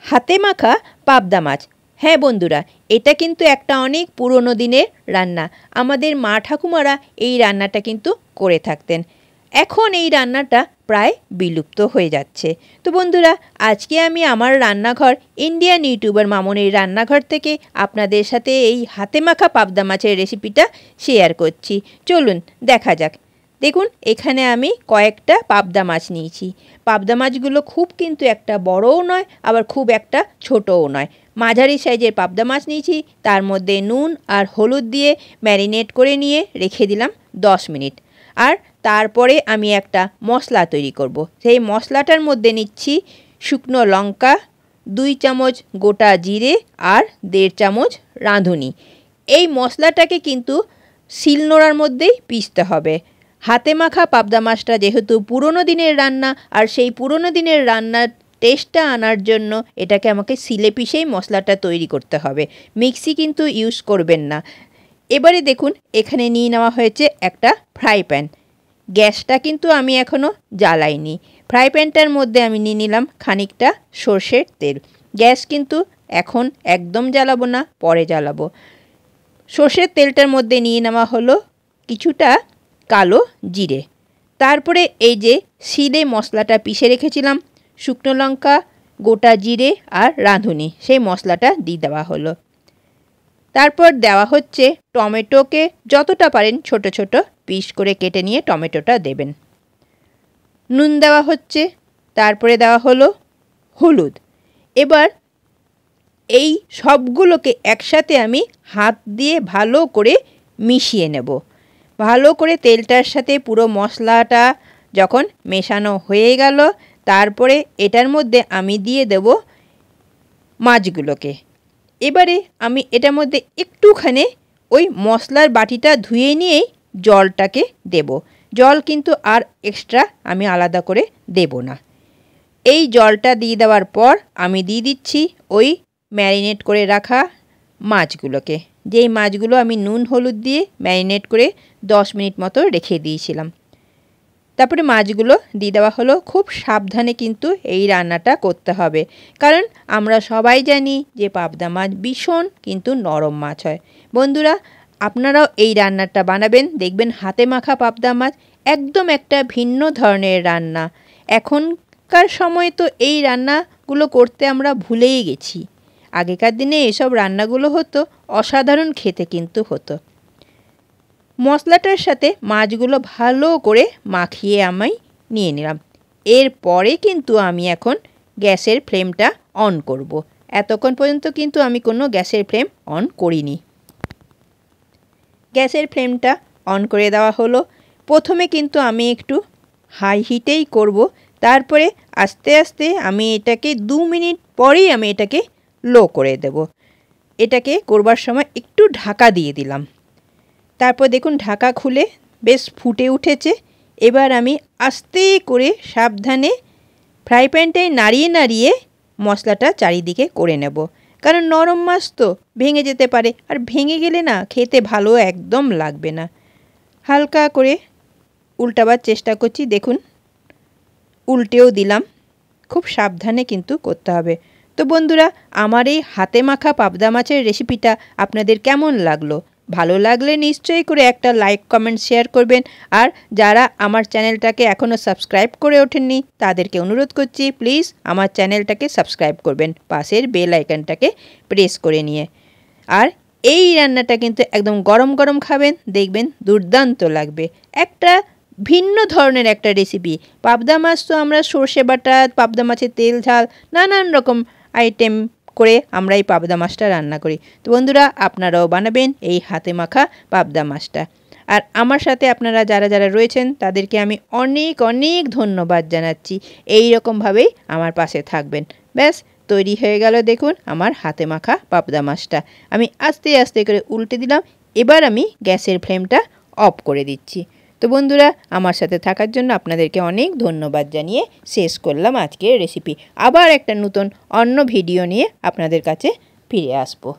হাতে মাখা পাবদা মাছ। হ্যাঁ বন্ধুরা, এটা কিন্তু একটা অনেক পুরনো দিনের রান্না। আমাদের মা ঠাকুমারা এই রান্নাটা কিন্তু করে থাকতেন। এখন এই রান্নাটা প্রায় বিলুপ্ত হয়ে যাচ্ছে। তো বন্ধুরা, আজকে আমি আমার রান্নাঘর ইন্ডিয়ান ইউটিউবার মামনির রান্নাঘর থেকে আপনাদের সাথে এই হাতে মাখা পাবদা মাছের রেসিপিটা শেয়ার করছি। চলুন দেখা যাক। দেখুন, এখানে আমি কয়েকটা পাবদা মাছ নিয়েছি। পাবদা মাছগুলো খুব কিন্তু একটা বড়ও নয়, আবার খুব একটা ছোটও নয়, মাঝারি সাইজের পাবদা মাছ নিয়েছি। তার মধ্যে নুন আর হলুদ দিয়ে ম্যারিনেট করে নিয়ে রেখে দিলাম 10 মিনিট। আর তারপরে আমি একটা মশলা তৈরি করব। সেই মশলাটার মধ্যে নিচ্ছি শুকনো লঙ্কা, 2 চামচ গোটা জিরে আর 1.5 চামচ রাঁধুনি। এই মশলাটাকে কিন্তু শিলনোড়ার মধ্যেই পিষতে হবে। হাতে মাখা পাবদা মাছটা যেহেতু পুরনো দিনের রান্না, আর সেই পুরনো দিনের রান্নার টেস্টটা আনার জন্য এটাকে আমাকে শিলে পিষেই মশলাটা তৈরি করতে হবে। মিক্সি কিন্তু ইউজ করবেন না। এবারে দেখুন, এখানে নিয়ে নেওয়া হয়েছে একটা ফ্রাই প্যান। গ্যাসটা কিন্তু আমি এখনও জ্বালাইনি। ফ্রাই প্যানটার মধ্যে আমি নিয়ে নিলাম খানিকটা সর্ষের তেল। গ্যাস কিন্তু এখন একদম জ্বালাবো না, পরে জ্বালাবো। সর্ষের তেলটার মধ্যে নিয়ে নেওয়া হলো কিছুটা কালো জিরে। তারপরে এই যে শিলে মশলাটা পিষে রেখেছিলাম, শুকনো লঙ্কা, গোটা জিরে আর রাঁধুনি, সেই মশলাটা দিয়ে দেওয়া হলো। তারপর দেওয়া হচ্ছে টমেটোকে যতটা পারেন ছোট ছোট পিস করে কেটে নিয়ে টমেটোটা দেবেন। নুন দেওয়া হচ্ছে, তারপরে দেওয়া হলো হলুদ। এবার এই সবগুলোকে একসাথে আমি হাত দিয়ে ভালো করে মিশিয়ে নেব। ভালো করে তেলটার সাথে পুরো মশলাটা যখন মেশানো হয়ে গেল, তারপরে এটার মধ্যে আমি দিয়ে দেব মাছগুলোকে। এবারে আমি এটার মধ্যে একটুখানি ওই মশলার বাটিটা ধুয়ে নিয়েই জলটাকে দেব। জল কিন্তু আর এক্সট্রা আমি আলাদা করে দেব না। এই জলটা দিয়ে দেওয়ার পর আমি দিয়ে দিচ্ছি ওই ম্যারিনেট করে রাখা মাছগুলোকে, যেই মাছগুলো আমি নুন হলুদ দিয়ে ম্যারিনেট করে 10 মিনিট মতো রেখে দিয়েছিলাম। তারপরে মাছগুলো দিয়ে দেওয়া হলো। খুব সাবধানে কিন্তু এই রান্নাটা করতে হবে, কারণ আমরা সবাই জানি যে পাবদা মাছ ভীষণ কিন্তু নরম মাছ হয়। বন্ধুরা, আপনারাও এই রান্নাটা বানাবেন, দেখবেন হাতে মাখা পাবদা মাছ একদম একটা ভিন্ন ধরনের রান্না। এখনকার সময় তো এই রান্নাগুলো করতে আমরা ভুলেই গেছি। আগেকার দিনে এসব রান্নাগুলো হতো, অসাধারণ খেতে কিন্তু হতো। মশলাটার সাথে মাছগুলো ভালো করে মাখিয়ে আমি নিয়ে নিলাম। এরপরে কিন্তু আমি এখন গ্যাসের ফ্লেমটা অন করব। এতক্ষণ পর্যন্ত কিন্তু আমি কোনো গ্যাসের ফ্লেম অন করিনি। গ্যাসের ফ্লেমটা অন করে দেওয়া হলো। প্রথমে কিন্তু আমি একটু হাই হিটেই করব, তারপরে আস্তে আস্তে আমি এটাকে 2 মিনিট পরেই আমি এটাকে লো করে দেব। এটাকে করবার সময় একটু ঢাকা দিয়ে দিলাম। তারপর দেখুন ঢাকা খুলে বেশ ফুটে উঠেছে। এবার আমি আস্তে করে সাবধানে ফ্রাই প্যানটায় নাড়িয়ে নাড়িয়ে মশলাটা চারিদিকে করে নেব, কারণ নরম মাছ তো ভেঙে যেতে পারে, আর ভেঙে গেলে না খেতে ভালো একদম লাগবে না। হালকা করে উল্টাবার চেষ্টা করছি। দেখুন, উল্টেও দিলাম। খুব সাবধানে কিন্তু করতে হবে। তো বন্ধুরা, আমার এই হাতে মাখা পাবদা মাছের রেসিপিটা আপনাদের কেমন লাগলো? ভালো লাগলে নিশ্চয়ই করে একটা লাইক, কমেন্ট, শেয়ার করবেন। আর যারা আমার চ্যানেলটাকে এখনও সাবস্ক্রাইব করে ওঠেননি তাদেরকে অনুরোধ করছি, প্লিজ আমার চ্যানেলটাকে সাবস্ক্রাইব করবেন, পাশের বেল আইকনটাকে প্রেস করে নিয়ে। আর এই রান্নাটা কিন্তু একদম গরম গরম খাবেন, দেখবেন দুর্দান্ত লাগবে। একটা ভিন্ন ধরনের একটা রেসিপি। পাবদা মাছ তো আমরা সর্ষে বাটা, পাবদা মাছের তেল ঝাল, নানান রকম আইটেম করে আমরা এই পাবদা মাছটা রান্না করি। তো বন্ধুরা, আপনারাও বানাবেন এই হাতে মাখা পাবদা মাছটা। আর আমার সাথে আপনারা যারা যারা রয়েছেন তাদেরকে আমি অনেক অনেক ধন্যবাদ জানাচ্ছি। এই রকমভাবেই আমার পাশে থাকবেন। ব্যাস তৈরি হয়ে গেল দেখুন আমার হাতে মাখা পাবদা মাছটা। আমি আস্তে আস্তে করে উল্টে দিলাম। এবার আমি গ্যাসের ফ্লেমটা অফ করে দিচ্ছি। তো বন্ধুরা, আমার সাথে থাকার জন্য আপনাদেরকে অনেক ধন্যবাদ জানিয়ে শেষ করলাম আজকের রেসিপি। আবার একটা নতুন অন্য ভিডিও নিয়ে আপনাদের কাছে ফিরে আসবো।